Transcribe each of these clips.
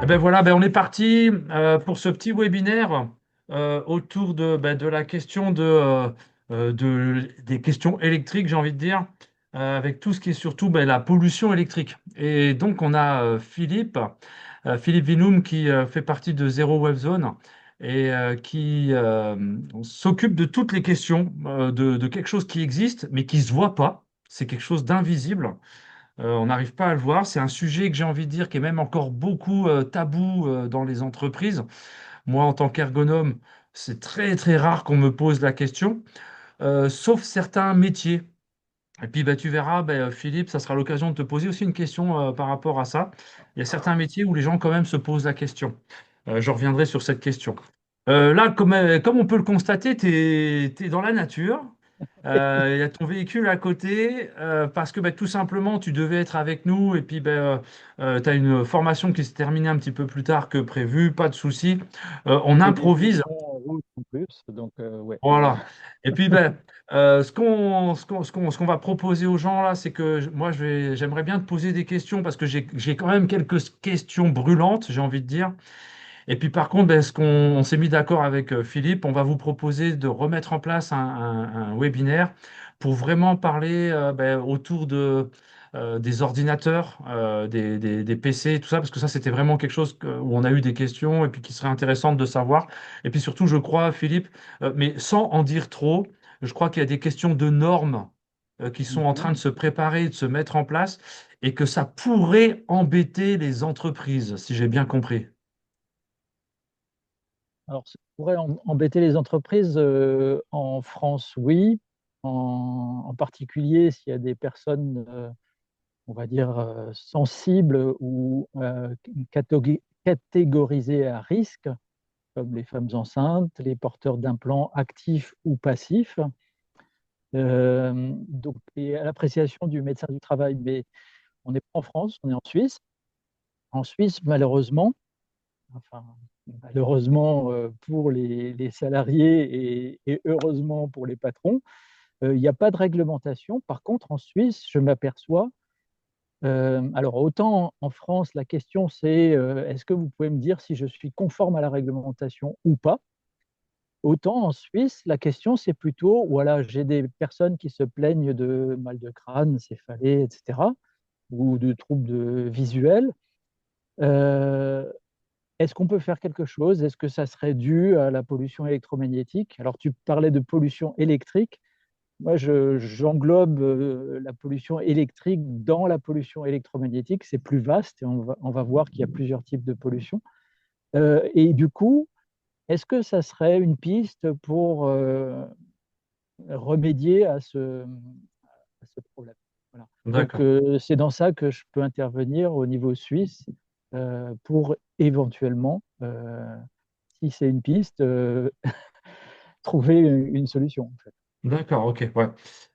Eh ben voilà, on est parti pour ce petit webinaire autour de la question des questions électriques, j'ai envie de dire, avec tout ce qui est surtout la pollution électrique. Et donc on a Philippe Vinoum qui fait partie de Zero Wave Zone et qui s'occupe de toutes les questions de quelque chose qui existe mais qui se voit pas. C'est quelque chose d'invisible. On n'arrive pas à le voir. C'est un sujet que j'ai envie de dire qui est même encore beaucoup tabou dans les entreprises. Moi, en tant qu'ergonome, c'est très très rare qu'on me pose la question, sauf certains métiers. Et puis tu verras, Philippe, ça sera l'occasion de te poser aussi une question par rapport à ça. Il y a certains métiers où les gens quand même se posent la question. Je reviendrai sur cette question. Là, comme on peut le constater, tu es dans la nature. Il y a ton véhicule à côté parce que tout simplement tu devais être avec nous et puis tu as une formation qui s'est terminée un petit peu plus tard que prévu, pas de souci. On Et des improvise. bouchons en route en plus. Donc, ouais. Voilà. Et puis, ce qu'on va proposer aux gens là, c'est que j'aimerais bien te poser des questions parce que j'ai quand même quelques questions brûlantes, j'ai envie de dire. Et puis, par contre, ce qu'on on s'est mis d'accord avec Philippe, on va vous proposer de remettre en place un webinaire pour vraiment parler autour des ordinateurs, des PC, tout ça, parce que ça, c'était vraiment quelque chose où on a eu des questions et puis qui serait intéressante de savoir. Et puis surtout, je crois, Philippe, mais sans en dire trop, je crois qu'il y a des questions de normes qui sont en Mhm. train de se préparer, de se mettre en place, et que ça pourrait embêter les entreprises, si j'ai bien compris. Alors, ça pourrait embêter les entreprises en France, oui. En particulier s'il y a des personnes, on va dire, sensibles ou catégorisées à risque, comme les femmes enceintes, les porteurs d'implants actifs ou passifs. Donc, et à l'appréciation du médecin du travail. Mais on n'est pas en France, on est en Suisse. En Suisse, malheureusement, enfin, malheureusement pour les salariés et heureusement pour les patrons, il n'y a pas de réglementation. Par contre, en Suisse, je m'aperçois, alors autant en France, la question c'est est-ce que vous pouvez me dire si je suis conforme à la réglementation ou pas? Autant en Suisse, la question c'est plutôt, voilà, j'ai des personnes qui se plaignent de mal de crâne, céphalée, etc., ou de troubles visuels. Euh, Est-ce qu'on peut faire quelque chose? Est-ce que ça serait dû à la pollution électromagnétique? Alors, tu parlais de pollution électrique. Moi, j'englobe la pollution électrique dans la pollution électromagnétique. C'est plus vaste et on va voir qu'il y a plusieurs types de pollution. Et du coup, est-ce que ça serait une piste pour remédier à ce problème? Voilà. Donc, D'accord. c'est dans ça que je peux intervenir au niveau suisse pour éventuellement, si c'est une piste, trouver une solution, en fait. D'accord, ok, ouais.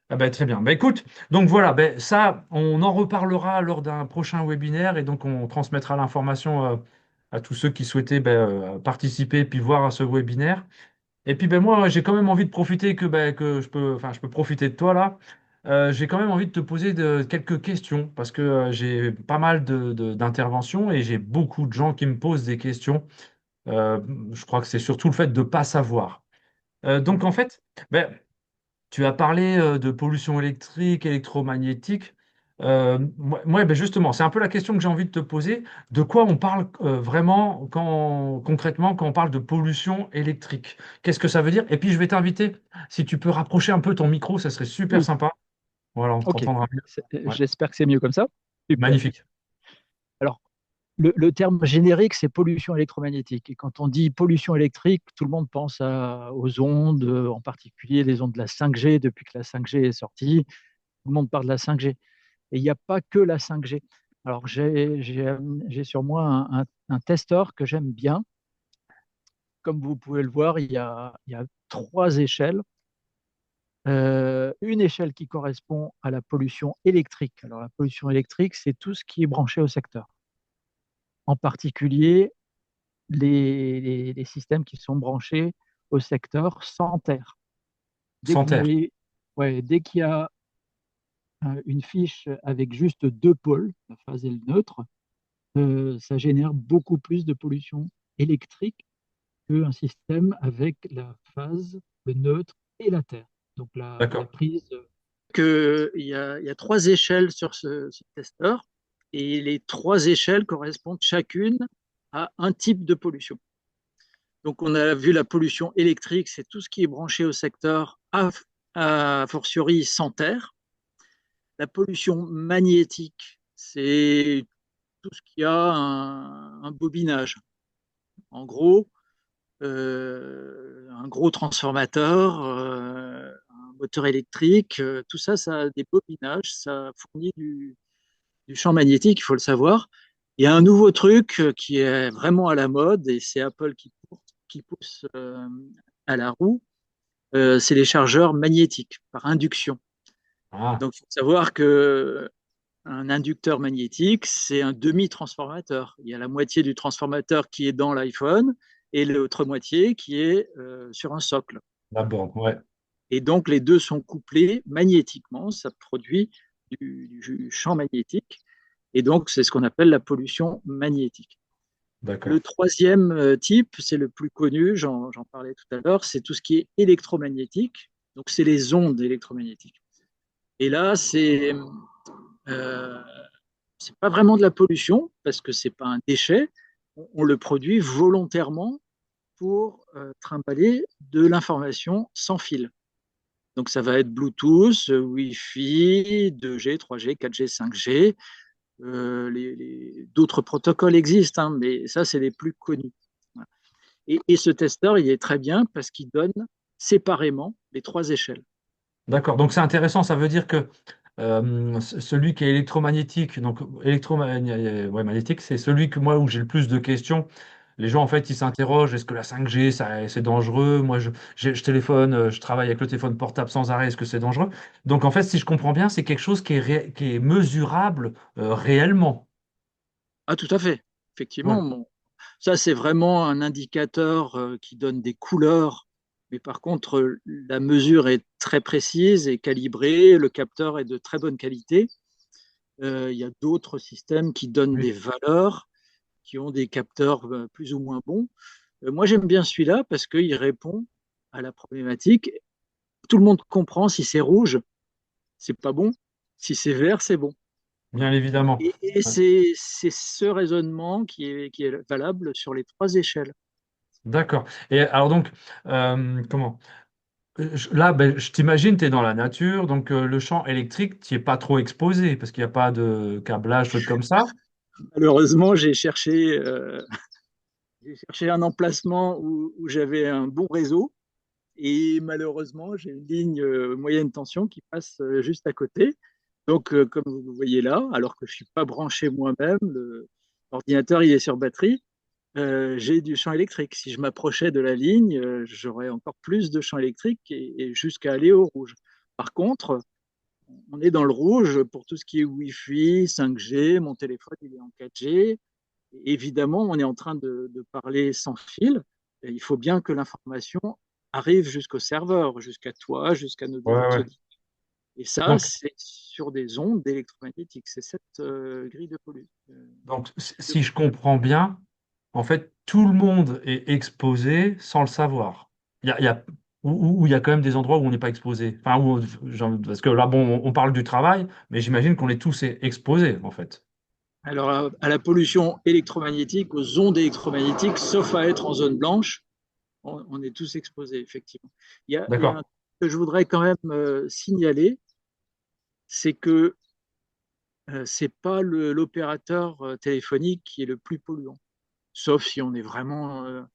Ah très bien. Écoute, donc voilà, ça, on en reparlera lors d'un prochain webinaire et donc on transmettra l'information à tous ceux qui souhaitaient participer puis voir à ce webinaire. Et puis moi, j'ai quand même envie de profiter que je peux profiter de toi là. J'ai quand même envie de te poser quelques questions parce que j'ai pas mal d'interventions et j'ai beaucoup de gens qui me posent des questions. Euh, je crois que c'est surtout le fait de ne pas savoir. Donc en Mhm. fait, tu as parlé de pollution électrique, électromagnétique. Justement, c'est un peu la question que j'ai envie de te poser. De quoi on parle vraiment concrètement quand on parle de pollution électrique? Qu'est-ce que ça veut dire? Et puis je vais t'inviter, si tu peux rapprocher un peu ton micro, ça serait super Oui, sympa. Voilà, on ok. t'entendra mieux. Ouais, J'espère que c'est mieux comme ça. Super. magnifique. Alors, le terme générique, c'est pollution électromagnétique. Et quand on dit pollution électrique, tout le monde pense aux ondes, en particulier les ondes de la 5G. Depuis que la 5G est sortie, tout le monde parle de la 5G. Et il n'y a pas que la 5G. Alors, j'ai sur moi un testeur que j'aime bien. Comme vous pouvez le voir, il y a trois échelles. Une échelle qui correspond à la pollution électrique. Alors, la pollution électrique, c'est tout ce qui est branché au secteur. En particulier, les systèmes qui sont branchés au secteur sans terre. Dès Sans que vous terre. voyez, ouais, dès qu'il y a une fiche avec juste deux pôles, la phase et le neutre, ça génère beaucoup plus de pollution électrique qu'un système avec la phase, le neutre et la terre. Donc la D'accord. prise. Il y a trois échelles sur ce testeur et les trois échelles correspondent chacune à un type de pollution. Donc on a vu la pollution électrique, c'est tout ce qui est branché au secteur, à fortiori sans terre. La pollution magnétique, c'est tout ce qui a un bobinage. En gros, un gros transformateur, un moteur électrique, tout ça, ça a des bobinages, ça fournit du champ magnétique, il faut le savoir. Il y a un nouveau truc qui est vraiment à la mode et c'est Apple qui pousse à la roue, c'est les chargeurs magnétiques par induction. Ah, Donc, il faut savoir que un inducteur magnétique, c'est un demi-transformateur. Il y a la moitié du transformateur qui est dans l'iPhone et l'autre moitié qui est sur un socle. la borne, ouais. Et donc, les deux sont couplés magnétiquement. Ça produit du champ magnétique. Et donc, c'est ce qu'on appelle la pollution magnétique. D'accord. Le troisième type, c'est le plus connu, j'en parlais tout à l'heure, c'est tout ce qui est électromagnétique. Donc, c'est les ondes électromagnétiques. Et là, euh, c'est pas vraiment de la pollution parce que c'est pas un déchet. On le produit volontairement pour trimballer de l'information sans fil. Donc ça va être Bluetooth, Wi-Fi, 2G, 3G, 4G, 5G. D'autres protocoles existent, hein, mais ça, c'est les plus connus. Voilà. Et ce testeur, il est très bien parce qu'il donne séparément les trois échelles. D'accord. Donc c'est intéressant. Ça veut dire que celui qui est électromagnétique, donc ouais, magnétique, c'est celui que moi où j'ai le plus de questions. Les gens en fait ils s'interrogent, est-ce que la 5G c'est dangereux? Moi je téléphone, je travaille avec le téléphone portable sans arrêt, est-ce que c'est dangereux? Donc en fait si je comprends bien, c'est quelque chose qui est mesurable réellement. Ah, tout à fait. Ouais. Effectivement, bon, ça, c'est vraiment un indicateur qui donne des couleurs. Mais par contre, la mesure est très précise et calibrée. Le capteur est de très bonne qualité. Il y a d'autres systèmes qui donnent Oui. des valeurs, qui ont des capteurs plus ou moins bons. Moi, j'aime bien celui-là parce qu'il répond à la problématique. Tout le monde comprend si c'est rouge, c'est pas bon. Si c'est vert, c'est bon. Bien évidemment. Et Ouais. c'est ce raisonnement qui est valable sur les trois échelles. D'accord. Et alors donc, comment? Là, ben, je t'imagine, tu es dans la nature, donc le champ électrique, tu es pas trop exposé parce qu'il n'y a pas de câblage, trucs comme ça. Malheureusement, j'ai cherché un emplacement où j'avais un bon réseau et malheureusement, j'ai une ligne moyenne tension qui passe juste à côté. Donc, comme vous voyez là, alors que je ne suis pas branché moi-même, l'ordinateur il est sur batterie, j'ai du champ électrique. Si je m'approchais de la ligne, j'aurais encore plus de champ électrique et jusqu'à aller au rouge. Par contre, on est dans le rouge pour tout ce qui est Wi-Fi, 5G, mon téléphone il est en 4G. Évidemment, on est en train de parler sans fil. Et il faut bien que l'information arrive jusqu'au serveur, jusqu'à toi, jusqu'à nos Ouais, devices ouais. auditives. Et ça, Donc, c'est sur des ondes électromagnétiques. C'est cette grille de pollution. donc, si je comprends bien, en fait, tout le monde est exposé sans le savoir. Il y a, où il y a quand même des endroits où on n'est pas exposé. Enfin, parce que là, bon, on parle du travail, mais j'imagine qu'on est tous exposés, en fait. Alors, à la pollution électromagnétique, aux ondes électromagnétiques, sauf à être en zone blanche, on est tous exposés, effectivement. Il y a un D'accord. truc que je voudrais quand même signaler, c'est que c'est pas l'opérateur téléphonique qui est le plus polluant, sauf si on est vraiment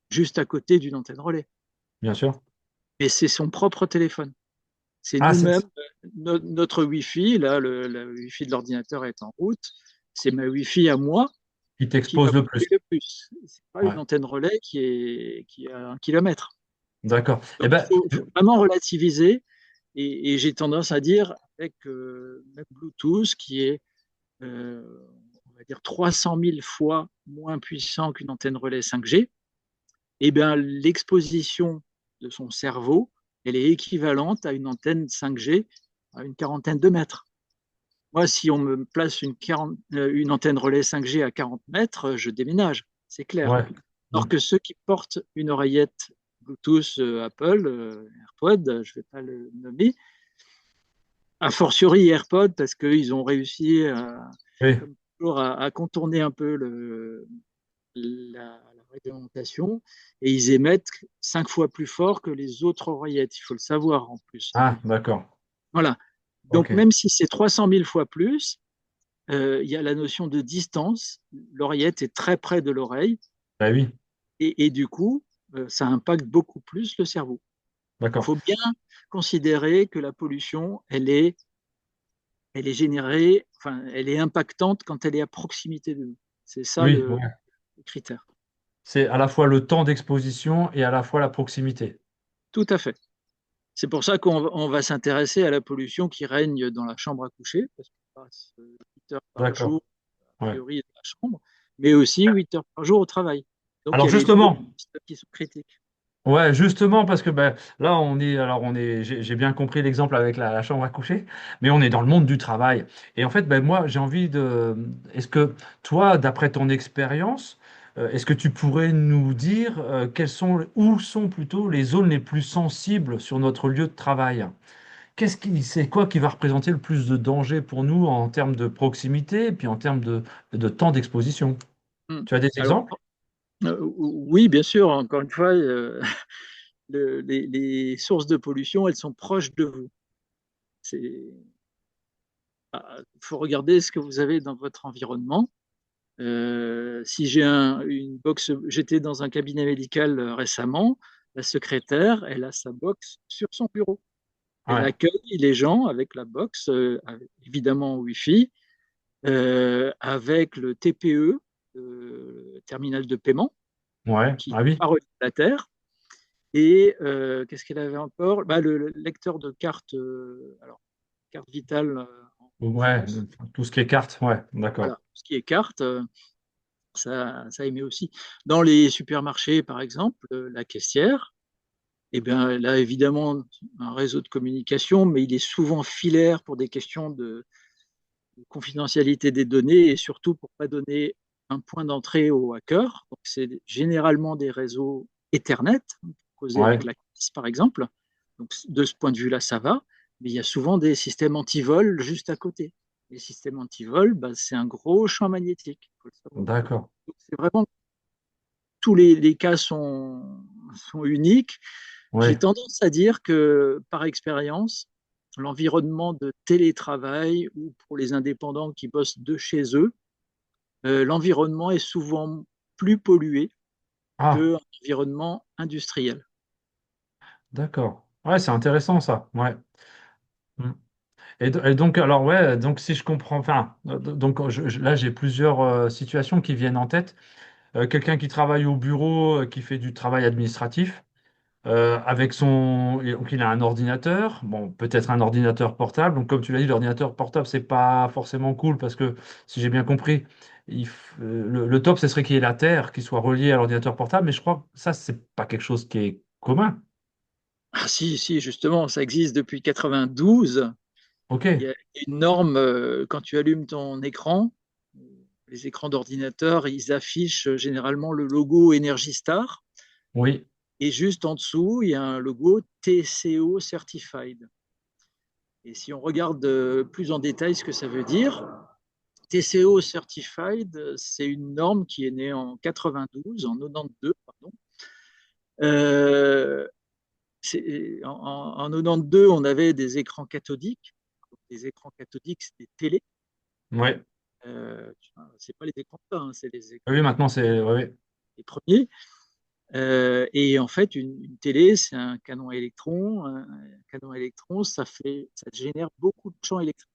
juste à côté d'une antenne relais. Bien sûr. Mais c'est son propre téléphone. C'est Ah, nous-mêmes, notre Wi-Fi, là, le Wi-Fi de l'ordinateur est en route, c'est ma Wi-Fi à moi qui qui va t'expose le plus. polluer le plus. C'est pas une Ouais. antenne relais qui est à 1 kilomètre. D'accord. Eh Donc, ben, faut vraiment relativiser. Et j'ai tendance à dire, avec même Bluetooth, qui est euh, on va dire 300 000 fois moins puissant qu'une antenne relais 5G, eh bien, l'exposition de son cerveau, elle est équivalente à une antenne 5G à une quarantaine de mètres. Moi, si on me place une antenne relais 5G à 40 mètres, je déménage, c'est clair. Ouais. Alors Mm. que ceux qui portent une oreillette Bluetooth Apple, AirPod, je ne vais pas le nommer, a fortiori AirPod, parce qu'ils ont réussi, Oui. comme toujours, à contourner un peu la réglementation, et ils émettent 5 fois plus fort que les autres oreillettes. Il faut le savoir en plus. Ah, d'accord. Voilà. Donc, Ok. même si c'est 300 000 fois plus, il y a la notion de distance. L'oreillette est très près de l'oreille Bah oui, et du coup, ça impacte beaucoup plus le cerveau. Il d'accord. faut bien considérer que la pollution, elle est générée, enfin, elle est impactante quand elle est à proximité de nous. C'est ça Oui, le ouais. critère. C'est à la fois le temps d'exposition et à la fois la proximité. Tout à fait. C'est pour ça qu'on va s'intéresser à la pollution qui règne dans la chambre à coucher, parce qu'on passe 8 heures par D'accord. jour, a Ouais. priori, dans la chambre, mais aussi 8 heures par jour au travail. Donc, il Alors y a les deux justement, pistes qui sont critiques. ouais, justement, parce que ben, là, j'ai bien compris l'exemple avec la chambre à coucher, mais on est dans le monde du travail. Et en fait, ben, moi, j'ai envie est-ce que toi, d'après ton expérience, est-ce que tu pourrais nous dire où sont plutôt les zones les plus sensibles sur notre lieu de travail? C'est quoi qui va représenter le plus de danger pour nous en termes de proximité et puis en termes de temps d'exposition? Hmm. Tu as des Alors, exemples? oui, bien sûr, encore une fois, les sources de pollution, elles sont proches de vous. Il faut regarder ce que vous avez dans votre environnement. Si j'ai une box, j'étais dans un cabinet médical récemment, la secrétaire, elle a sa box sur son bureau. Elle Ouais, accueille les gens avec la box, évidemment Wi-Fi, avec le TPE, terminal de paiement, ouais, qui ah n'est oui. pas relié à la Terre. Et qu'est-ce qu'elle avait encore? Bah, le lecteur de carte, alors, carte vitale en Ouais, France. tout ce qui est carte, ouais, d'accord. Voilà, ce qui est carte, ça émet aussi. Dans les supermarchés, par exemple, la caissière, eh bien, elle a évidemment un réseau de communication, mais il est souvent filaire pour des questions de confidentialité des données et surtout pour ne pas donner un point d'entrée aux hackers. Donc, c'est généralement des réseaux Ethernet, causés Ouais, avec la CAS, par exemple. Donc, de ce point de vue-là, ça va. Mais il y a souvent des systèmes anti-vol juste à côté. Les systèmes anti-vol, bah, c'est un gros champ magnétique, il faut le savoir. d'accord. Donc, c'est vraiment tous les cas sont uniques. J'ai Ouais. tendance à dire que, par expérience, l'environnement de télétravail ou pour les indépendants qui bossent de chez eux, l'environnement est souvent plus pollué Ah, qu'un environnement industriel. d'accord. Ouais, c'est intéressant ça. Ouais. Mm. Et donc, alors, ouais, donc si je comprends, enfin, donc là, j'ai plusieurs situations qui viennent en tête. Quelqu'un qui travaille au bureau, qui fait du travail administratif. Avec donc il a un ordinateur, bon, peut-être un ordinateur portable. Donc, comme tu l'as dit, l'ordinateur portable, c'est pas forcément cool parce que, si j'ai bien compris, le top, ce serait qu'il y ait la Terre qui soit reliée à l'ordinateur portable. Mais je crois que ça, c'est pas quelque chose qui est commun. Ah si, si, justement, ça existe depuis 92. Ok, Il y a une norme, quand tu allumes ton écran, les écrans d'ordinateur, ils affichent généralement le logo Energy Star. oui, Et juste en dessous, il y a un logo TCO Certified. Et si on regarde plus en détail ce que ça veut dire, TCO Certified, c'est une norme qui est née en 92, en 92, pardon. Euh, en 92, on avait des écrans cathodiques. Les écrans cathodiques, c'est des télés. ouais. C'est pas les écrans plats, hein, c'est les Oui, écrans maintenant, c'est. Ouais, les premiers. Et en fait, une télé, c'est un canon électron. Un canon électron, ça génère beaucoup de champs électriques.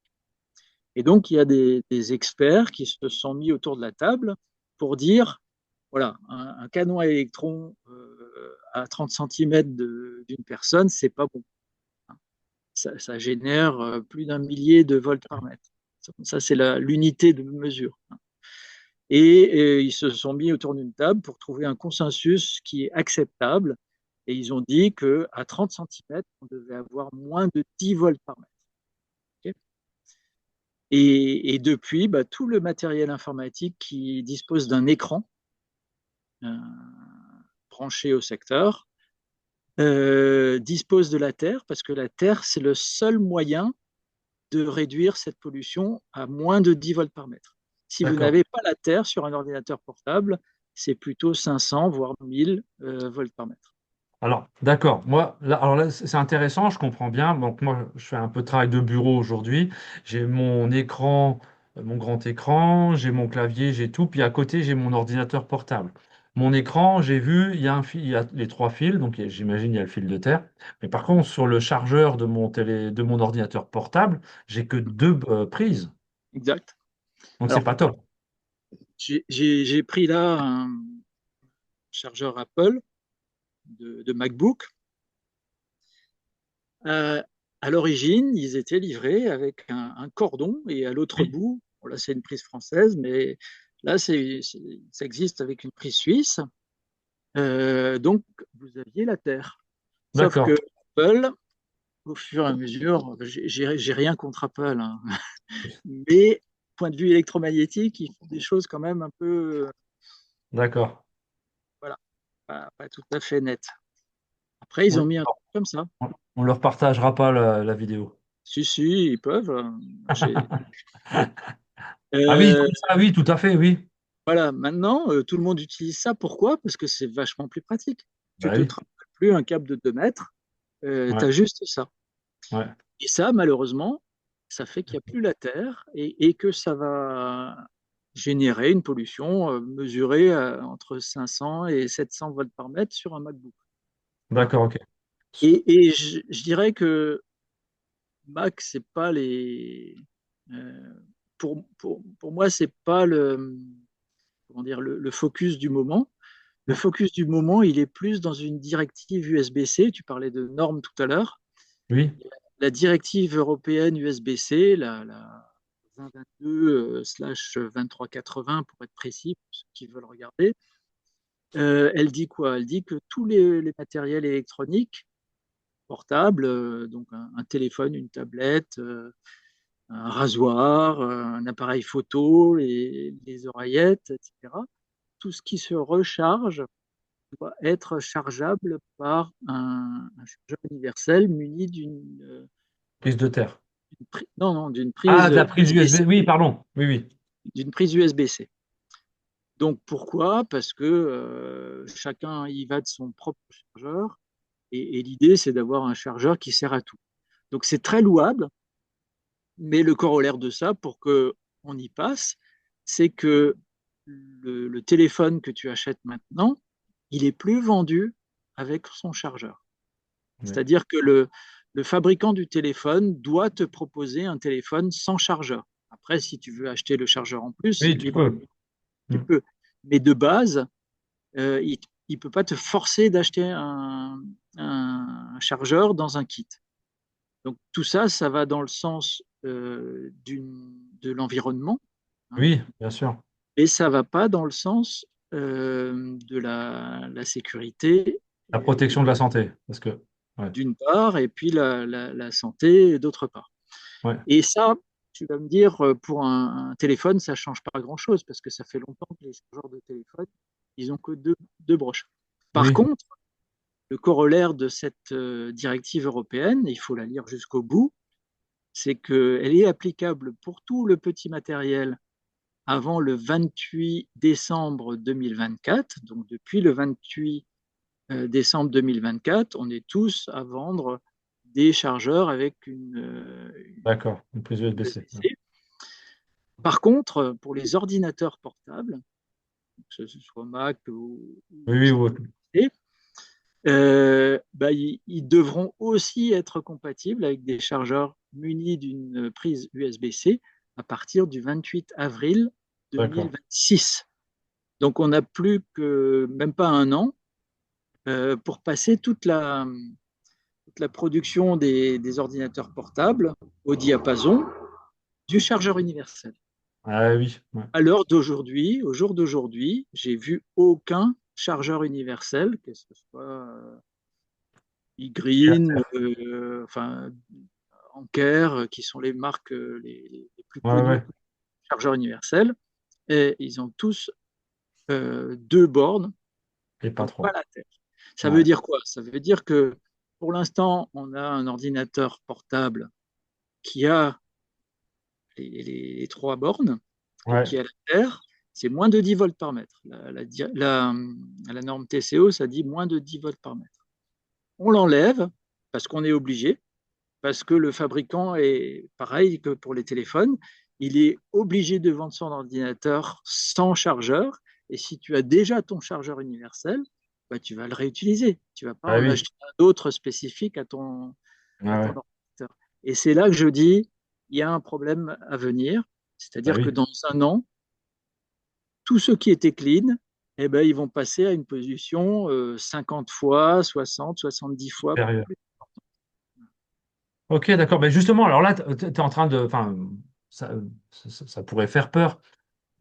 Et donc, il y a des experts qui se sont mis autour de la table pour dire, voilà, un canon à électrons à 30 cm d'une personne, c'est pas bon. Ça génère plus d'un millier de volts par mètre. Ça c'est l'unité de mesure. Et ils se sont mis autour d'une table pour trouver un consensus qui est acceptable. Et ils ont dit qu'à 30 cm, on devait avoir moins de 10 volts par mètre. Okay. Et depuis, bah, tout le matériel informatique qui dispose d'un écran euh, branché au secteur dispose de la Terre, parce que la Terre, c'est le seul moyen de réduire cette pollution à moins de 10 volts par mètre. Si vous D'accord. n'avez pas la Terre sur un ordinateur portable, c'est plutôt 500, voire 1000 volts par mètre. Alors, d'accord. Moi, là, alors là, c'est intéressant, je comprends bien. Donc, moi, je fais un peu de travail de bureau aujourd'hui. J'ai mon écran, mon grand écran, j'ai mon clavier, j'ai tout. Puis à côté, j'ai mon ordinateur portable. Mon écran, j'ai vu, il y a un fil, il y a les trois fils, donc j'imagine il y a le fil de terre. Mais par contre, sur le chargeur de mon ordinateur portable, j'ai que deux prises. Exact. Donc, c'est Alors, pas top. j'ai pris là un chargeur Apple de MacBook. Euh, à l'origine, ils étaient livrés avec un cordon et à l'autre Oui, bout, bon, là c'est une prise française, mais là ça existe avec une prise suisse. Donc vous aviez la Terre. Sauf d'accord. que Apple, au fur et à mesure, j'ai rien contre Apple, hein, mais point de vue électromagnétique, ils font des choses quand même un peu, D'accord. voilà, pas tout à fait nettes. Après, ils Oui. ont mis un truc comme ça. On leur partagera pas la vidéo. Si, si, ils peuvent. Ah oui, Euh, comme ça, oui, tout à fait, oui. Voilà, maintenant, tout le monde utilise ça. Pourquoi? Parce que c'est vachement plus pratique. Tu Bah te oui, trimbales plus un câble de 2 mètres, tu ouais, as juste ça. ouais. Et ça, malheureusement, ça fait qu'il n'y a plus la Terre et que ça va générer une pollution mesurée entre 500 et 700 volts par mètre sur un MacBook. Voilà. D'accord, ok. Et je dirais que Mac, c'est pas les. euh, pour moi, c'est pas comment dire, le focus du moment. Le focus du moment, il est plus dans une directive USB-C. Tu parlais de normes tout à l'heure. Oui, La directive européenne USB-C, la 2022/2380 pour être précis, pour ceux qui veulent regarder, elle dit quoi? Elle dit que tous les matériels électroniques portables, donc un téléphone, une tablette, un rasoir, un appareil photo, les oreillettes, etc., tout ce qui se recharge doit être chargeable par un chargeur universel muni prise de terre. non, non, d'une Ah, prise de la prise USB. USB-C. Oui, pardon. Oui, oui. D'une prise USB-C. Donc pourquoi? Parce que chacun y va de son propre chargeur et l'idée c'est d'avoir un chargeur qui sert à tout. Donc c'est très louable, mais le corollaire de ça, pour que on y passe, c'est que le téléphone que tu achètes maintenant, il est plus vendu avec son chargeur. Oui, C'est-à-dire que le fabricant du téléphone doit te proposer un téléphone sans chargeur. Après, si tu veux acheter le chargeur en plus, c'est oui, tu libre, peux. tu Hmm. peux. Mais de base, il ne peut pas te forcer d'acheter un chargeur dans un kit. Donc tout ça, ça va dans le sens de l'environnement, hein, Oui, bien sûr. et ça va pas dans le sens de la sécurité La protection de la santé. Parce que, ouais, d'une part, et puis la santé d'autre part. ouais. Et ça, tu vas me dire, pour un téléphone, ça change pas grand-chose, parce que ça fait longtemps que les chargeurs de téléphone, ils ont que deux broches. Par Oui, contre, le corollaire de cette directive européenne, il faut la lire jusqu'au bout, c'est qu'elle est applicable pour tout le petit matériel avant le 28 décembre 2024. Donc depuis le 28 décembre 2024, on est tous à vendre des chargeurs avec d'accord. Une prise une USB-C. Ouais. USB-C. Par contre, pour les ordinateurs portables, que ce soit Mac Oui, ou oui, ces oui. PC, bah, ils devront aussi être compatibles avec des chargeurs munis d'une prise USB-C à partir du 28 avril D'accord. 2026. Donc on n'a plus que même pas un an pour passer toute la production des ordinateurs portables au diapason du chargeur universel. Ah oui. Ouais. À l'heure d'aujourd'hui, au jour d'aujourd'hui, j'ai vu aucun chargeur universel, que ce soit Chez e-green, Acer. enfin Anker, qui sont les marques les plus Ouais, connues ouais. pour les chargeurs universels. Et ils ont tous deux bornes, Et pas donc pas trop. la Terre. Ça veut Ouais. dire quoi? Ça veut dire que pour l'instant, on a un ordinateur portable qui a les trois bornes et Ouais. qui a la Terre, c'est moins de 10 volts par mètre. La norme TCO, ça dit moins de 10 volts par mètre. On l'enlève parce qu'on est obligé, parce que le fabricant est pareil que pour les téléphones, il est obligé de vendre son ordinateur sans chargeur. Et si tu as déjà ton chargeur universel, bah, tu vas le réutiliser. Tu ne vas pas Ah en oui. acheter un autre spécifique Ouais, à ton ouais. ordinateur. Et c'est là que je dis, il y a un problème à venir. Bah C'est-à-dire que oui. dans un an, tous ceux qui étaient clean, eh ben, ils vont passer à une position 50 fois, 60, 70 fois Sérieux. plus. Ok, d'accord. Mais justement, alors là, tu es en train de. Enfin, ça, ça pourrait faire peur.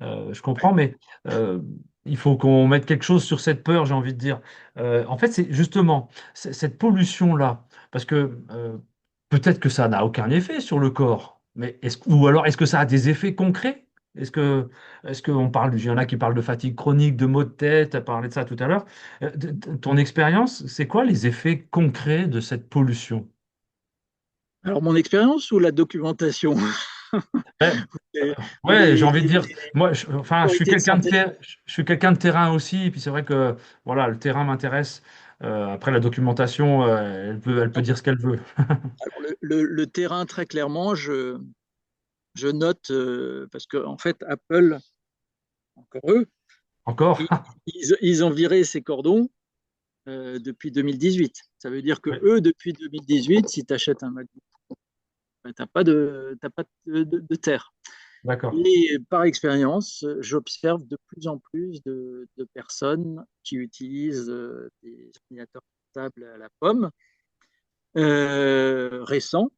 Je comprends, mais euh, il faut qu'on mette quelque chose sur cette peur, j'ai envie de dire. En fait, c'est justement cette pollution-là, parce que peut-être que ça n'a aucun effet sur le corps, mais ou alors est-ce que ça a des effets concrets? Est-ce qu'on parle, il y en a qui parlent de fatigue chronique, de maux de tête, tu as parlé de ça tout à l'heure. Ton expérience, c'est quoi les effets concrets de cette pollution? Alors, mon expérience ou la documentation? Ouais, les, ouais, j'ai les, envie de les, dire, moi, enfin, je suis autorités de quelqu'un de santé. je suis quelqu'un de terrain aussi, et puis c'est vrai que voilà, le terrain m'intéresse. Après, la documentation, elle peut dire ce qu'elle veut. Alors, le terrain, très clairement, je note, parce qu'en en fait, Apple, encore eux, Encore? ils, ils ont viré ces cordons depuis 2018. Ça veut dire que Oui, eux, depuis 2018, si tu achètes un MacBook, tu n'as pas de terre. d'accord. Et par expérience, j'observe de plus en plus de personnes qui utilisent des ordinateurs portables à la pomme récents,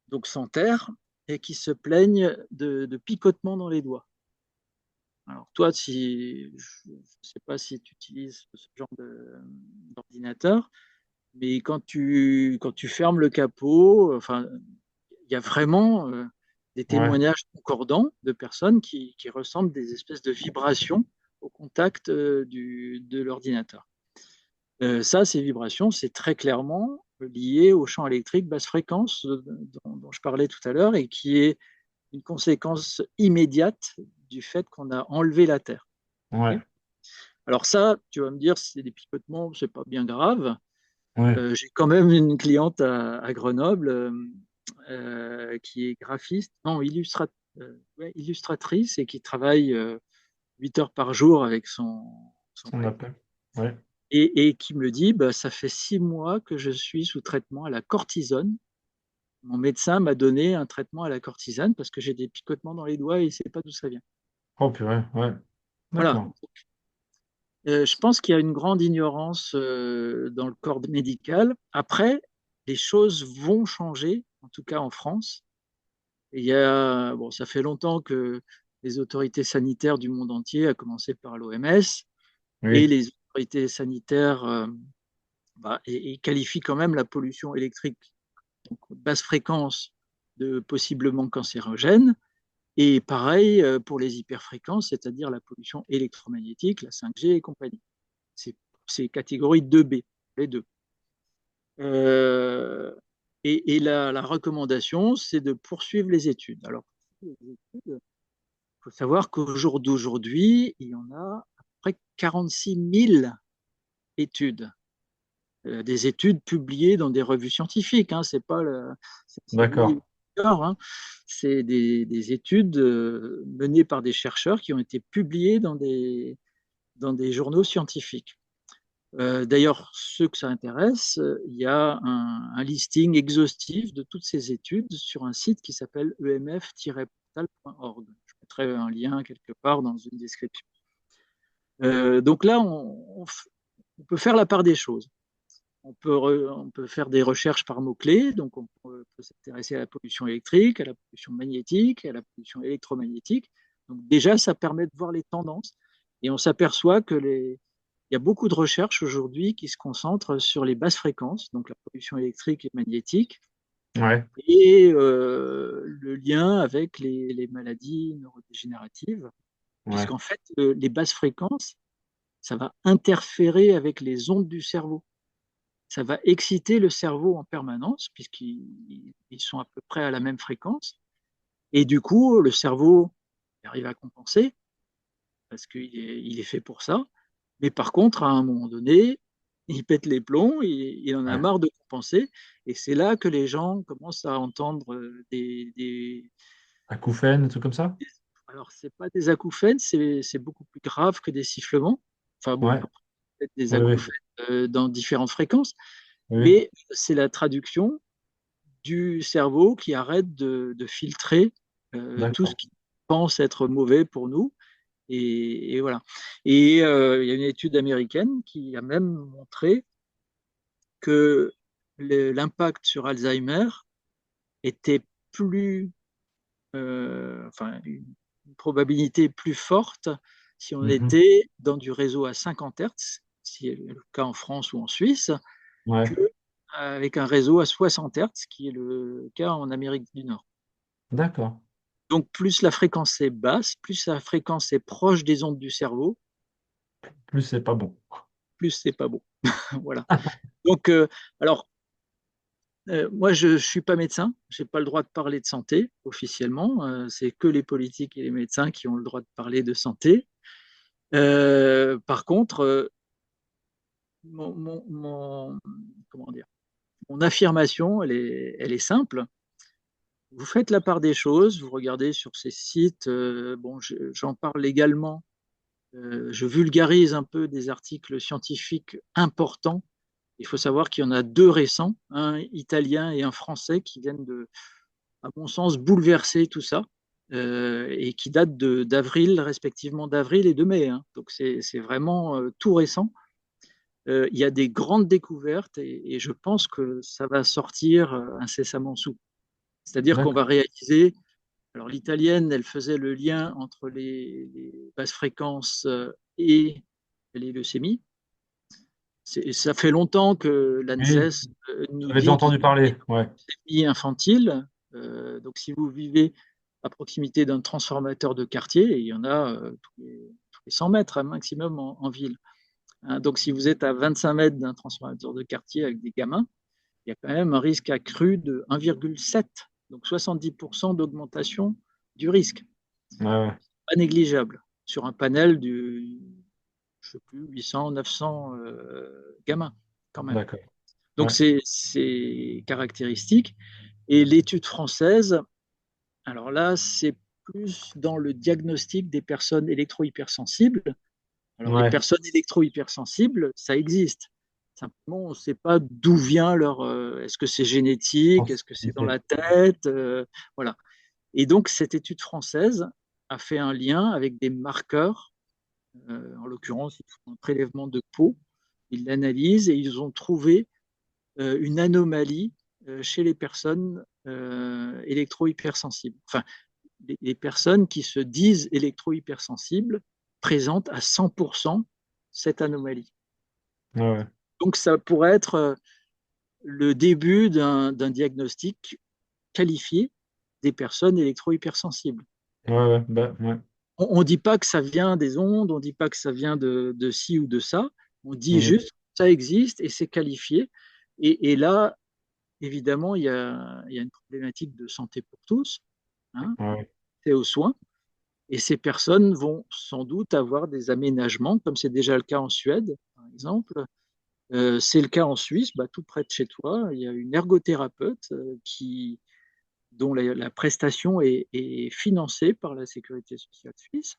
donc sans terre, et qui se plaignent de picotements dans les doigts. Alors toi, si, je ne sais pas si tu utilises ce genre d'ordinateur, mais quand tu fermes le capot, enfin, il y a vraiment des Ouais, témoignages concordants de personnes qui ressentent des espèces de vibrations au contact de l'ordinateur. Ça, ces vibrations, c'est très clairement lié au champ électrique basse fréquence dont je parlais tout à l'heure et qui est une conséquence immédiate du fait qu'on a enlevé la Terre. ouais, Okay. Alors ça, tu vas me dire, c'est des picotements, c'est pas bien grave. ouais. J'ai quand même une cliente à Grenoble qui est graphiste, non, ouais, illustratrice et qui travaille 8 heures par jour avec son On iPad appelle. Ouais. et qui me dit, bah, ça fait 6 mois que je suis sous traitement à la cortisone. Mon médecin m'a donné un traitement à la cortisone parce que j'ai des picotements dans les doigts et il ne sait pas d'où ça vient. Oh purée, ouais. Voilà. D'accord. Je pense qu'il y a une grande ignorance dans le corps médical. Après, les choses vont changer, en tout cas en France. Et bon, ça fait longtemps que les autorités sanitaires du monde entier, à commencer par l'OMS, et Oui, les autorités sanitaires et qualifient quand même la pollution électrique, donc basse fréquence, de possiblement cancérogène. Et pareil pour les hyperfréquences, c'est-à-dire la pollution électromagnétique, la 5G et compagnie. C'est catégorie 2B, les deux. Euh, et la recommandation, c'est de poursuivre les études. Alors, il faut savoir qu'au jour d'aujourd'hui, il y en a à peu près 46 000 études. Des études publiées dans des revues scientifiques. Hein, c'est pas c'est d'accord. hein, c'est des études menées par des chercheurs qui ont été publiées dans des journaux scientifiques. D'ailleurs, ceux que ça intéresse, il y a un listing exhaustif de toutes ces études sur un site qui s'appelle emf-portal.org. Je mettrai un lien quelque part dans une description. Donc là, on peut faire la part des choses. On peut faire des recherches par mots-clés, donc on peut s'intéresser à la pollution électrique, à la pollution magnétique, à la pollution électromagnétique. Donc déjà, ça permet de voir les tendances et on s'aperçoit il y a beaucoup de recherches aujourd'hui qui se concentrent sur les basses fréquences, donc la pollution électrique et magnétique, Ouais, et le lien avec les maladies neurodégénératives, ouais. puisqu'en fait, les basses fréquences, ça va interférer avec les ondes du cerveau. Ça va exciter le cerveau en permanence, puisqu'ils sont à peu près à la même fréquence. Et du coup, le cerveau arrive à compenser, parce qu'il est fait pour ça. Mais par contre, à un moment donné, il pète les plombs, il en a Ouais. marre de compenser. Et c'est là que les gens commencent à entendre Acouphènes, des trucs comme ça? alors, c'est pas des acouphènes, c'est beaucoup plus grave que des sifflements. Enfin bon, Ouais, après, peut-être des oui, oui, acouphènes dans différentes fréquences, oui, oui. mais c'est la traduction du cerveau qui arrête de filtrer tout ce D'accord. qui pense être mauvais pour nous. Et voilà. Et il y a une étude américaine qui a même montré que l'impact sur Alzheimer était plus, enfin, une probabilité plus forte si on Mhm. était dans du réseau à 50 Hertz, si c'est le cas en France ou en Suisse, Ouais, qu'avec un réseau à 60 Hertz, qui est le cas en Amérique du Nord. d'accord. Donc, plus la fréquence est basse, plus la fréquence est proche des ondes du cerveau, Plus c'est pas bon. plus c'est pas bon. Voilà. Donc, alors, moi, je ne suis pas médecin, je n'ai pas le droit de parler de santé officiellement. C'est que les politiques et les médecins qui ont le droit de parler de santé. Par contre, comment dire, mon affirmation, elle est simple. Vous faites la part des choses, vous regardez sur ces sites, bon, j'en parle légalement, je vulgarise un peu des articles scientifiques importants. Il faut savoir qu'il y en a deux récents, un italien et un français, qui viennent à mon sens, bouleverser tout ça, et qui datent d'avril, respectivement d'avril et de mai. Hein. Donc c'est vraiment tout récent. Il y a des grandes découvertes et je pense que ça va sortir incessamment sous. C'est-à-dire qu'on va D'accord. réaliser, alors l'italienne, elle faisait le lien entre les basses fréquences et les leucémies. Ça fait longtemps que Oui, l'ANSES nous j'avais déjà dit qu'il entendu y a parler. Ouais. une leucémie infantile. Donc si vous vivez à proximité d'un transformateur de quartier, et il y en a tous les 100 mètres un maximum en ville. Hein, donc si vous êtes à 25 mètres d'un transformateur de quartier avec des gamins, il y a quand même un risque accru de 1,7, donc 70% d'augmentation du risque. Ouais, ouais. Pas négligeable sur un panel de, je sais plus, 800, 900 gamins quand même. D'accord. Donc Ouais. c'est caractéristique. Et l'étude française, alors là, c'est plus dans le diagnostic des personnes électro-hypersensibles. Alors, les Ouais. personnes électro-hypersensibles, ça existe. Simplement, on ne sait pas d'où vient leur. Est-ce que c'est génétique? Est-ce que c'est dans Sensibilité. la tête? Voilà. Et donc, cette étude française a fait un lien avec des marqueurs. En l'occurrence, ils font un prélèvement de peau. Ils l'analysent et ils ont trouvé une anomalie chez les personnes électro-hypersensibles. Enfin, les personnes qui se disent électro-hypersensibles présentent à 100% cette anomalie. Ouais, ouais. Donc, ça pourrait être le début d'un diagnostic qualifié des personnes électro-hypersensibles. Ouais, ouais. Bah, ouais. On ne dit pas que ça vient des ondes, on ne dit pas que ça vient de ci ou de ça, on dit Mhm. juste que ça existe et c'est qualifié. Et là, évidemment, il y a une problématique de santé pour tous, hein, Ouais. c'est aux soins. Et ces personnes vont sans doute avoir des aménagements, comme c'est déjà le cas en Suède, par exemple. C'est le cas en Suisse, bah, tout près de chez toi. Il y a une ergothérapeute dont la prestation est financée par la sécurité sociale suisse,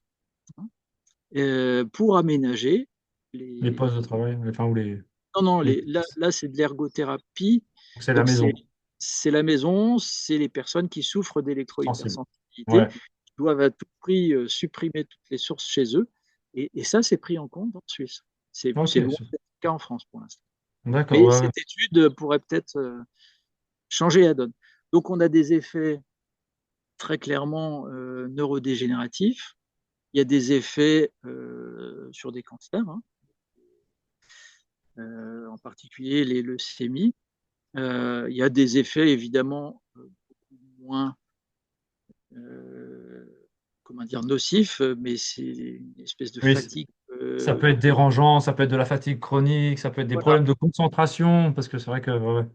hein, pour aménager Les postes de les. travail, enfin, ou Non, non, les... là c'est de l'ergothérapie. C'est la Donc, c'est maison. c'est la maison, c'est les personnes qui souffrent Sensible. d'électro-hypersensibilité, Ouais. qui doivent à tout prix supprimer toutes les sources chez eux. Et ça, c'est pris en compte en Suisse. Ok. C'est loin d'être le cas en France pour l'instant. D'accord. Mais Ouais, ouais. cette étude pourrait peut-être changer la donne. Donc, on a des effets très clairement neurodégénératifs. Il y a des effets sur des cancers, hein, en particulier les leucémies. Il y a des effets évidemment moins, euh, comment dire, nocifs, mais c'est une espèce de Oui, fatigue. ça peut être dérangeant, ça peut être de la fatigue chronique, ça peut être des Voilà. problèmes de concentration, parce que c'est vrai que ouais,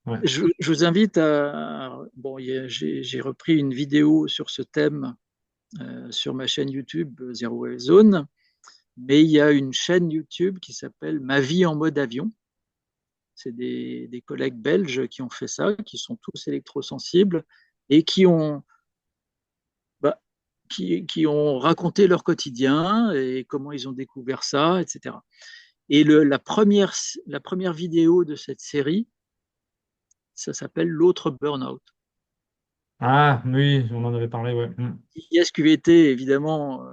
ouais. Je vous invite à. Bon, j'ai repris une vidéo sur ce thème sur ma chaîne YouTube Zero Wave Zone, mais il y a une chaîne YouTube qui s'appelle Ma vie en mode avion. C'est des collègues belges qui ont fait ça, qui sont tous électrosensibles et bah, qui ont raconté leur quotidien et comment ils ont découvert ça, etc. Et la première vidéo de cette série, ça s'appelle L'autre burn-out. Ah oui, on en avait parlé, ouais. Mm. ISQVT, évidemment,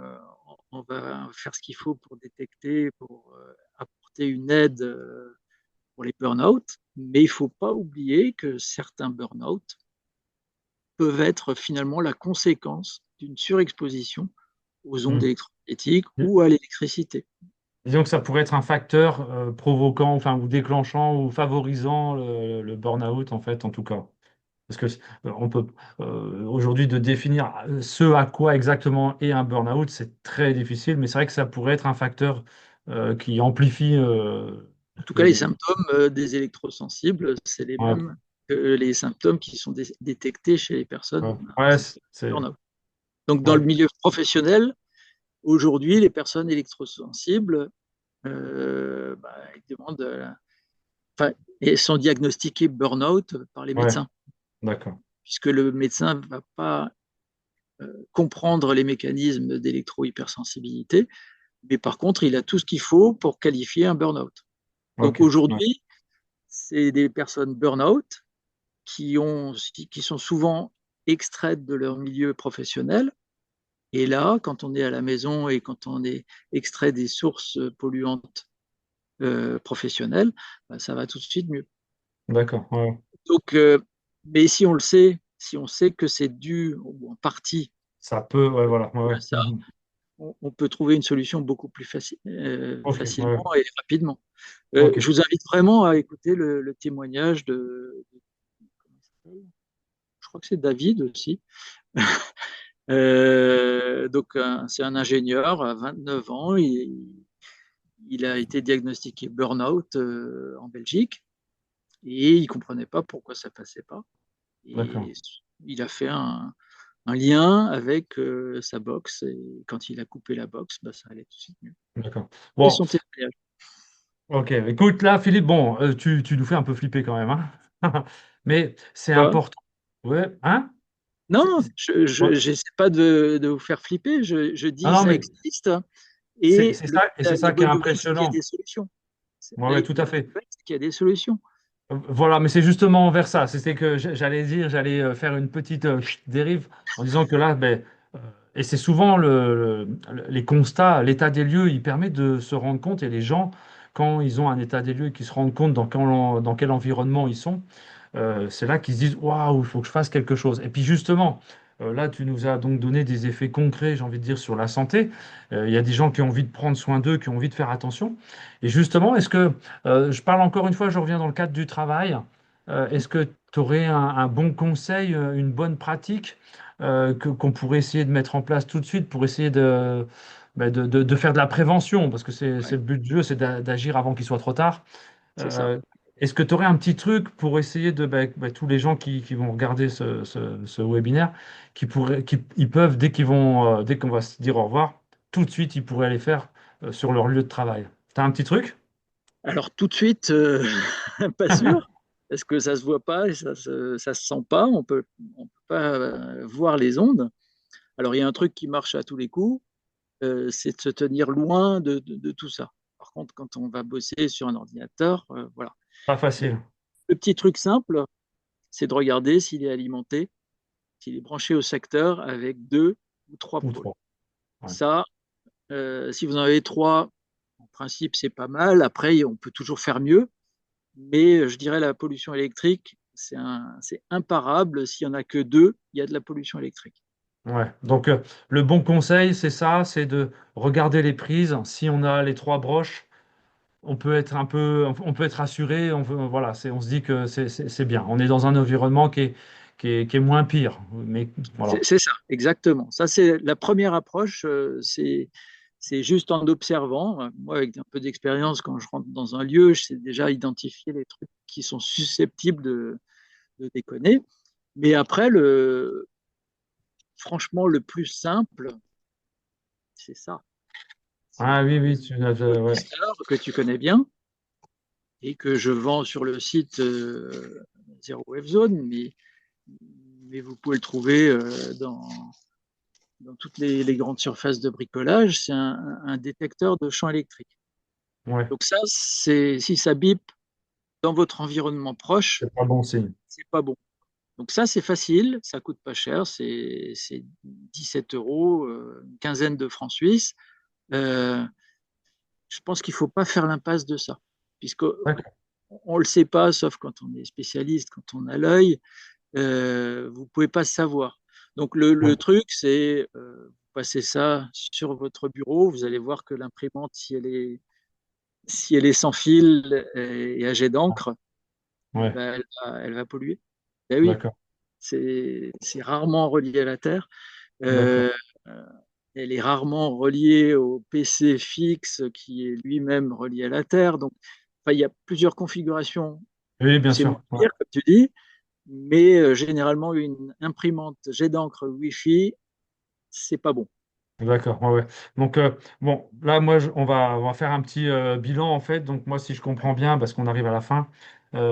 on va faire ce qu'il faut pour détecter, pour apporter une aide pour les burn-out, mais il ne faut pas oublier que certains burn-out peuvent être finalement la conséquence d'une surexposition aux ondes Mm. électromagnétiques ou à l'électricité. Disons que ça pourrait être un facteur provoquant, enfin, ou déclenchant, ou favorisant le burn-out, en fait, en tout cas. Parce que on peut aujourd'hui de définir ce à quoi exactement est un burn-out, c'est très difficile, mais c'est vrai que ça pourrait être un facteur qui amplifie En tout cas, les les. symptômes des électrosensibles, c'est les Ouais, mêmes que les symptômes qui sont détectés chez les personnes ouais, ouais, burn-out. Donc, dans ouais, le milieu professionnel, aujourd'hui, les personnes électrosensibles, ils demandent, enfin, et sont diagnostiquées burn-out par les ouais, médecins, d'accord. puisque le médecin ne va pas comprendre les mécanismes d'électro-hypersensibilité, mais par contre, il a tout ce qu'il faut pour qualifier un burn-out. Donc Ok, ouais, aujourd'hui, c'est des personnes burn-out qui sont souvent extraites de leur milieu professionnel. Et là, quand on est à la maison et quand on est extrait des sources polluantes professionnelles, bah, ça va tout de suite mieux. d'accord. Ouais. Donc, mais si on sait que c'est dû ou en partie Ça peut, ouais, voilà. Ouais, à ouais. ça, Mhm. on peut trouver une solution beaucoup plus Ok, ouais, facilement ouais. et rapidement. Ok, Je vous invite vraiment à écouter le témoignage je crois que c'est David aussi. Donc, c'est un ingénieur à 29 ans. Il a été diagnostiqué burn-out en Belgique et il ne comprenait pas pourquoi ça ne passait pas. d'accord, Et il a fait un lien avec sa boxe et quand il a coupé la boxe, bah, ça allait tout de suite mieux. d'accord. Et Bon, son témoignage. ok. Écoute, là, Philippe, bon, tu nous fais un peu flipper quand même, hein. Mais c'est Quoi? important. Ouais, hein? Non, Ouais. je n'essaie pas de vous faire flipper. Je Non, dis non, ça mais existe et c'est la ça qui est bonne nouvelle, c'est qu'il y a impressionnant. des solutions. Ouais, ouais, tout La à bonne fait. nouvelle, c'est qu'il y a des solutions. Voilà, mais c'est justement vers ça. C'était que j'allais dire, j'allais faire une petite dérive en disant que là, ben, euh, et c'est souvent les constats, l'état des lieux, il permet de se rendre compte, et les gens, quand ils ont un état des lieux et qu'ils se rendent compte dans quel environnement ils sont, c'est là qu'ils se disent, waouh, il faut que je fasse quelque chose. Et puis justement, là, tu nous as donc donné des effets concrets, j'ai envie de dire, sur la santé. Il y a des gens qui ont envie de prendre soin d'eux, qui ont envie de faire attention. Et justement, est-ce que je parle encore une fois, je reviens dans le cadre du travail. Est-ce que tu aurais un bon conseil, une bonne pratique qu'on pourrait essayer de mettre en place tout de suite pour essayer de faire de la prévention? Parce que c'est Ouais, le but du jeu, c'est d'agir avant qu'il soit trop tard. c'est ça. Euh, Est-ce que tu aurais un petit truc pour essayer tous les gens qui vont regarder ce webinaire, ils peuvent, dès qu'on va se dire au revoir, tout de suite, ils pourraient aller faire sur leur lieu de travail. Tu as un petit truc? Alors tout de suite, pas sûr, parce que ça ne se voit pas et ça se sent pas. On peut pas voir les ondes. Alors il y a un truc qui marche à tous les coups, c'est de se tenir loin de tout ça. Par contre, quand on va bosser sur un ordinateur, voilà. Pas Euh, facile. le petit truc simple, c'est de regarder s'il est alimenté, s'il est branché au secteur avec deux ou trois Ou pôles. trois. Ouais. Ça, si vous en avez trois, en principe, c'est pas mal. Après, on peut toujours faire mieux. Mais je dirais la pollution électrique, c'est imparable. S'il n'y en a que deux, il y a de la pollution électrique. Ouais. Donc, le bon conseil, c'est ça, c'est de regarder les prises. Si on a les trois broches, on peut être un peu, on peut être rassuré. Voilà, on se dit que c'est bien. On est dans un environnement qui est moins pire. Mais voilà. C'est ça, exactement. Ça, c'est la première approche. C'est juste en observant. Moi, avec un peu d'expérience, quand je rentre dans un lieu, je sais déjà identifier les trucs qui sont susceptibles de déconner. Mais après, franchement, le plus simple, c'est ça. C'est Ah oui, oui, ouais. Webster que tu connais bien et que je vends sur le site Zero Wave Zone, mais vous pouvez le trouver dans toutes les grandes surfaces de bricolage. C'est un détecteur de champ électrique. Ouais, Donc ça, si ça bip dans votre environnement proche, c'est pas bon signe. c'est pas bon. Donc ça, c'est facile, ça coûte pas cher, c'est 17 euros, une quinzaine de francs suisses. Euh, je pense qu'il faut pas faire l'impasse de ça, puisque D'accord. on le sait pas, sauf quand on est spécialiste, quand on a l'œil, vous pouvez pas savoir. Donc Ouais, le truc, c'est vous passez ça sur votre bureau, vous allez voir que l'imprimante, si elle est sans fil et âgée d'encre, ouais, ben, elle va polluer. Ben oui, d'accord, c'est rarement relié à la Terre. d'accord. Euh, elle est rarement reliée au PC fixe qui est lui-même relié à la Terre. Donc, enfin, il y a plusieurs configurations. Oui, bien C'est moins sûr. Ouais. pire, comme tu dis, mais généralement, une imprimante jet d'encre Wi-Fi, c'est pas bon. D'accord, ouais, ouais. Donc, bon, là, moi, on va faire un petit bilan, en fait. Donc, moi, si je comprends bien, parce qu'on arrive à la fin,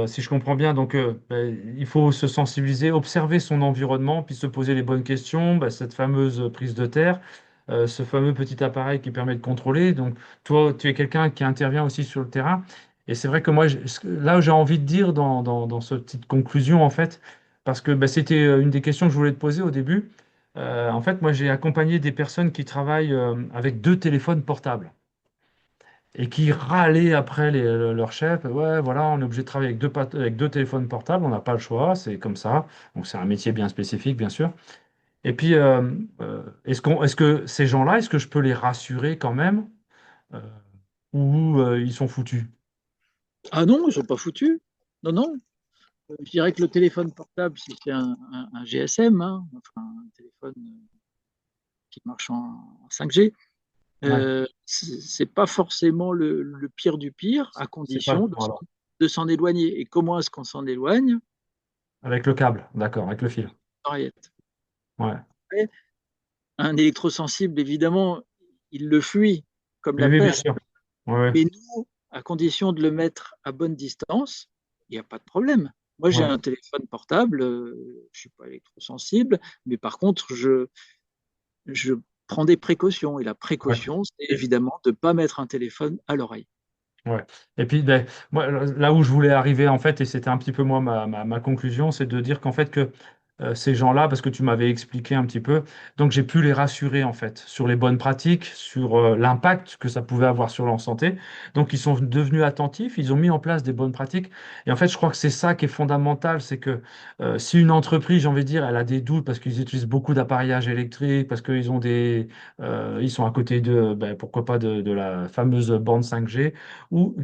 si je comprends bien, donc, ben, il faut se sensibiliser, observer son environnement, puis se poser les bonnes questions, ben, cette fameuse prise de terre, ce fameux petit appareil qui permet de contrôler. Donc, toi, tu es quelqu'un qui intervient aussi sur le terrain. Et c'est vrai que moi, là, j'ai envie de dire dans cette petite conclusion, en fait, parce que ben, c'était une des questions que je voulais te poser au début. En fait, moi, j'ai accompagné des personnes qui travaillent avec deux téléphones portables et qui râlaient après leur chef. Ouais, voilà, on est obligé de travailler avec deux téléphones portables, on n'a pas le choix, c'est comme ça. Donc, c'est un métier bien spécifique, bien sûr. Et puis, est-ce que ces gens-là, est-ce que je peux les rassurer quand même euh, ou ils sont foutus? Ah non, ils sont pas foutus. Non, non. Je dirais que le téléphone portable, si c'est un GSM, hein, enfin un téléphone qui marche en 5G, Ouais, c'est pas forcément le pire du pire, à c'est pas. condition Voilà. de s'en éloigner. Et comment est-ce qu'on s'en éloigne? Avec le câble, d'accord, avec le fil. Oreillette. Ouais. Un électrosensible, évidemment, il le fuit comme Oui, la oui, bien peste. sûr. Ouais, Mais nous, à condition de le mettre à bonne distance, il n'y a pas de problème. Moi, j'ai ouais, un téléphone portable, je ne suis pas électrosensible, mais par contre, je prends des précautions. Et la ouais. précaution, c'est évidemment de ne pas mettre un téléphone à l'oreille. Ouais. Et puis, ben, moi, là où je voulais arriver, en fait, et c'était un petit peu moi ma conclusion, c'est de dire qu'en fait, que ces gens-là, parce que tu m'avais expliqué un petit peu, donc j'ai pu les rassurer, en fait, sur les bonnes pratiques, sur l'impact que ça pouvait avoir sur leur santé. Donc, ils sont devenus attentifs, ils ont mis en place des bonnes pratiques. Et en fait, je crois que c'est ça qui est fondamental, c'est que si une entreprise, j'ai envie de dire, elle a des doutes parce qu'ils utilisent beaucoup d'appareillage électrique, parce qu'ils ont ils sont à côté de, ben, pourquoi pas, de la fameuse bande 5G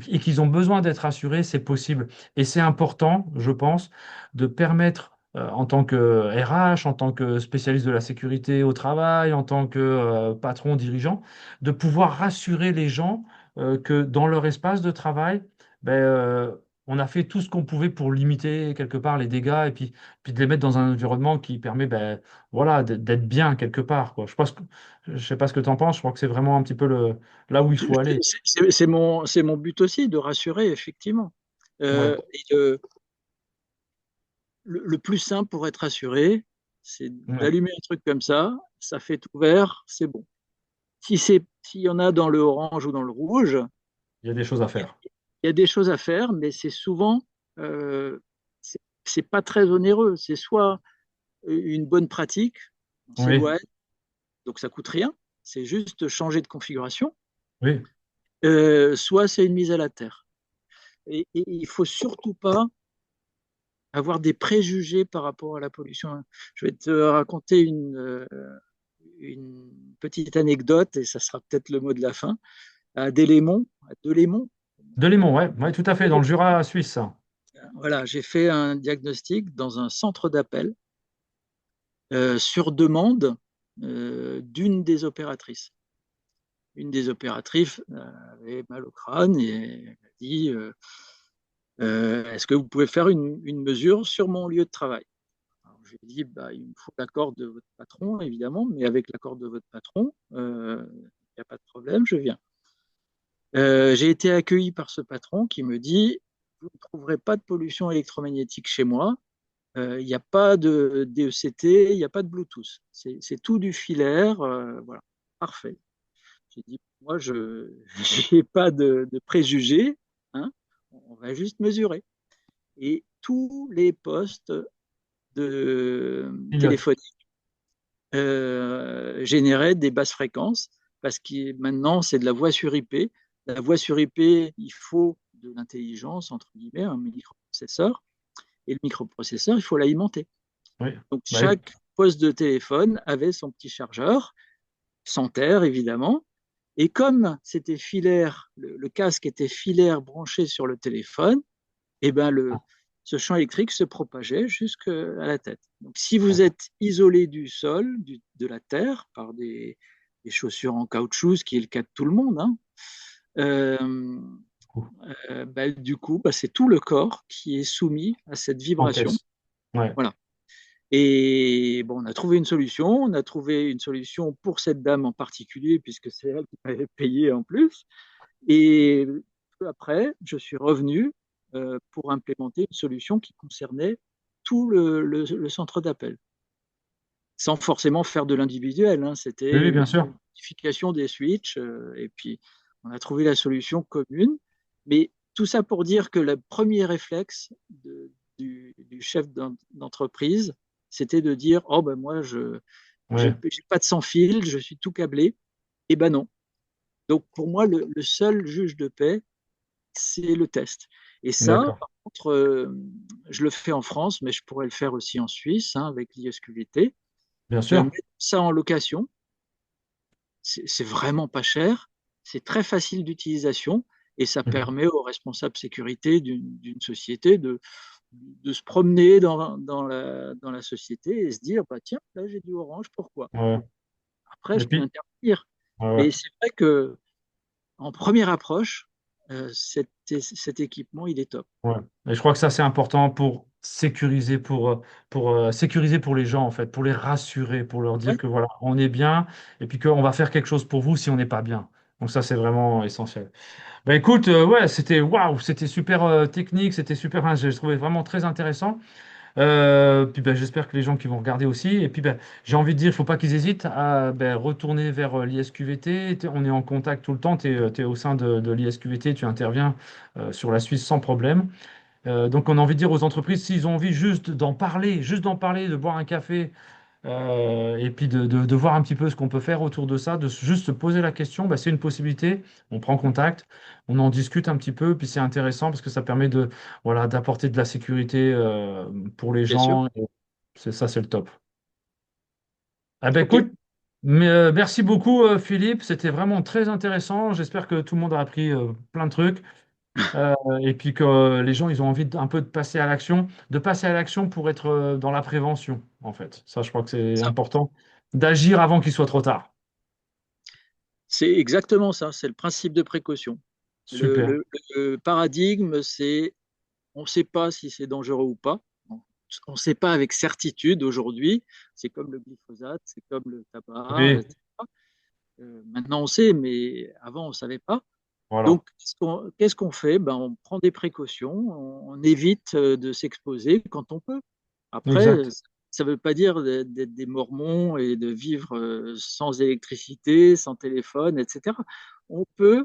et qu'ils ont besoin d'être assurés, c'est possible. Et c'est important, je pense, de permettre, en tant que RH, en tant que spécialiste de la sécurité au travail, en tant que patron, dirigeant, de pouvoir rassurer les gens que dans leur espace de travail, ben, on a fait tout ce qu'on pouvait pour limiter quelque part les dégâts et puis de les mettre dans un environnement qui permet ben, voilà, d'être bien quelque part, quoi. Je sais pas ce que tu en penses, je crois que c'est vraiment un petit peu là où il faut aller. C'est mon but aussi, de rassurer, effectivement. Ouais. Et le plus simple pour être assuré, c'est Ouais. d'allumer un truc comme ça fait tout vert, c'est bon. S'il y en a dans le orange ou dans le rouge, Il y a des choses à faire. il y a des choses à faire, mais c'est souvent, euh, c'est pas très onéreux. C'est soit une bonne pratique, on Oui, s'éloigne, donc ça coûte rien, c'est juste changer de configuration, oui, soit c'est une mise à la terre. Et il faut surtout pas avoir des préjugés par rapport à la pollution. Je vais te raconter une petite anecdote, et ça sera peut-être le mot de la fin. À Delémont, Delémont, ouais, ouais, tout à fait, dans le Jura suisse. Voilà, j'ai fait un diagnostic dans un centre d'appel sur demande d'une des opératrices. Une des opératrices avait mal au crâne et elle m'a dit est-ce que vous pouvez faire une mesure sur mon lieu de travail? Alors, je lui ai dit bah, il me faut l'accord de votre patron, évidemment, mais avec l'accord de votre patron, il n'y a pas de problème, je viens. J'ai été accueilli par ce patron qui me dit vous ne trouverez pas de pollution électromagnétique chez moi, il n'y a pas de DECT, il n'y a pas de Bluetooth. C'est tout du filaire, voilà, parfait. J'ai dit, moi, je n'ai pas de préjugés, hein, on va juste mesurer. Et tous les postes de Pilote. téléphoniques généraient des basses fréquences parce que maintenant, c'est de la voix sur IP. La voix sur IP, il faut de l'intelligence, entre guillemets, un microprocesseur. Et le microprocesseur, il faut l'alimenter. Oui. Donc, Bah, chaque poste de téléphone avait son petit chargeur, sans terre, évidemment. Et comme c'était filaire, le casque était filaire branché sur le téléphone, et ben ce champ électrique se propageait jusqu'à la tête. Donc, si vous êtes isolé du sol, de la terre, par des chaussures en caoutchouc, ce qui est le cas de tout le monde, hein, euh, ben, du coup, ben, c'est tout le corps qui est soumis à cette en vibration. caisse. Ouais. Voilà. Et bon, on a trouvé une solution. On a trouvé une solution pour cette dame en particulier, puisque c'est elle qui m'avait payé en plus. Et peu après, je suis revenu pour implémenter une solution qui concernait tout le centre d'appel, sans forcément faire de l'individuel, hein. Oui, oui, C'était bien une sûr. modification des switches, et puis on a trouvé la solution commune. Mais tout ça pour dire que le premier réflexe du chef d'entreprise, c'était de dire, oh ben moi, je Ouais. j'ai pas de sans fil, je suis tout câblé. Et ben non. Donc pour moi, le seul juge de paix, c'est le test. Et ça, D'accord. par contre, je le fais en France, mais je pourrais le faire aussi en Suisse, hein, avec l'ISQVT. Bien sûr. Mettre ça en location, c'est vraiment pas cher, c'est très facile d'utilisation et ça Mhm. permet aux responsables sécurité d'une société de se promener dans la société et se dire bah, tiens, là j'ai du orange, pourquoi? Ouais. Après, Et je peux puis, interdire. ouais, ouais. Mais c'est vrai que en première approche, cet équipement, il est top. Ouais. Et je crois que ça, c'est important pour sécuriser pour les gens, en fait, pour les rassurer, pour leur dire Ouais, que voilà, on est bien et puis qu'on va faire quelque chose pour vous si on n'est pas bien. Donc ça, c'est vraiment essentiel. Bah écoute, ouais, c'était waouh, c'était super technique, c'était super, hein, j'ai trouvé vraiment très intéressant. Puis bah, j'espère que les gens qui vont regarder aussi. Et puis bah, j'ai envie de dire, il ne faut pas qu'ils hésitent à bah, retourner vers l'ISQVT. On est en contact tout le temps, tu es, au sein de l'ISQVT, tu interviens sur la Suisse sans problème. Donc on a envie de dire aux entreprises, s'ils ont envie juste d'en parler, de boire un café, et puis de voir un petit peu ce qu'on peut faire autour de ça, juste se poser la question, bah, c'est une possibilité, on prend contact, on en discute un petit peu, puis c'est intéressant parce que ça permet voilà, d'apporter de la sécurité pour les bien sûr. gens, et c'est ça, c'est le top. Ah ben OK. écoute, merci beaucoup Philippe, c'était vraiment très intéressant, j'espère que tout le monde a appris plein de trucs. Euh, et puis que les gens, ils ont envie un peu de passer à l'action pour être dans la prévention, en fait. Ça, je crois que c'est Ça, important, d'agir avant qu'il soit trop tard. c'est exactement ça. C'est le principe de précaution. Le, Super. le- le paradigme, c'est on ne sait pas si c'est dangereux ou pas. On ne sait pas avec certitude aujourd'hui. C'est comme le glyphosate, c'est comme le tabac, Oui, etc. Maintenant, on sait, mais avant, on ne savait pas. voilà. Donc, qu'est-ce qu'on fait? Ben, on prend des précautions, on évite de s'exposer quand on peut. Après, Exact. ça ne veut pas dire d'être des mormons et de vivre sans électricité, sans téléphone, etc. On peut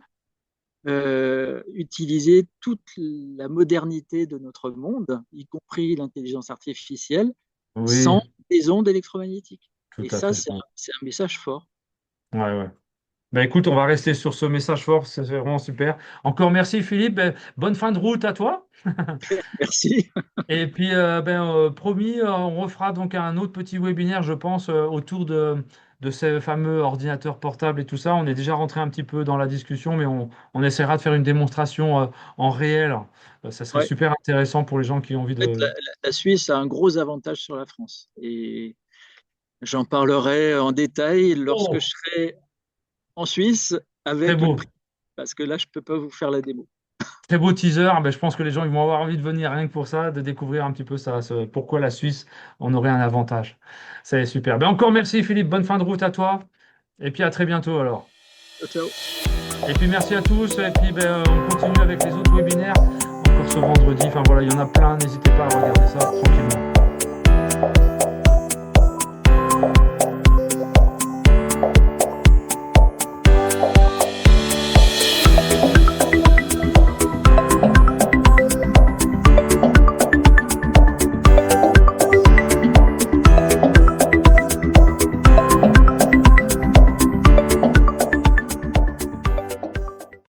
utiliser toute la modernité de notre monde, y compris l'intelligence artificielle, Oui, sans les ondes électromagnétiques. tout Et à ça, fait. c'est un message fort. Ouais, ouais. Bah, écoute, on va rester sur ce message fort, c'est vraiment super. Encore merci Philippe, ben, bonne fin de route à toi. Merci. Et puis, promis, on refera donc un autre petit webinaire, je pense, autour de ces fameux ordinateurs portables et tout ça. On est déjà rentré un petit peu dans la discussion, mais on essaiera de faire une démonstration en réel. Ça serait Ouais. super intéressant pour les gens qui ont envie En fait, de... la Suisse a un gros avantage sur la France. Et j'en parlerai en détail lorsque Oh, je serai en Suisse très avec le beau. prix. Parce que là, je ne peux pas vous faire la démo. Très beau teaser. Ben, je pense que les gens ils vont avoir envie de venir rien que pour ça, de découvrir un petit peu ça, pourquoi la Suisse en aurait un avantage. C'est super. Ben, encore merci Philippe, bonne fin de route à toi. Et puis à très bientôt alors. Ciao, ciao. Et puis merci à tous. Et puis ben, on continue avec les autres webinaires encore ce vendredi. Enfin voilà, il y en a plein. N'hésitez pas à regarder ça tranquillement.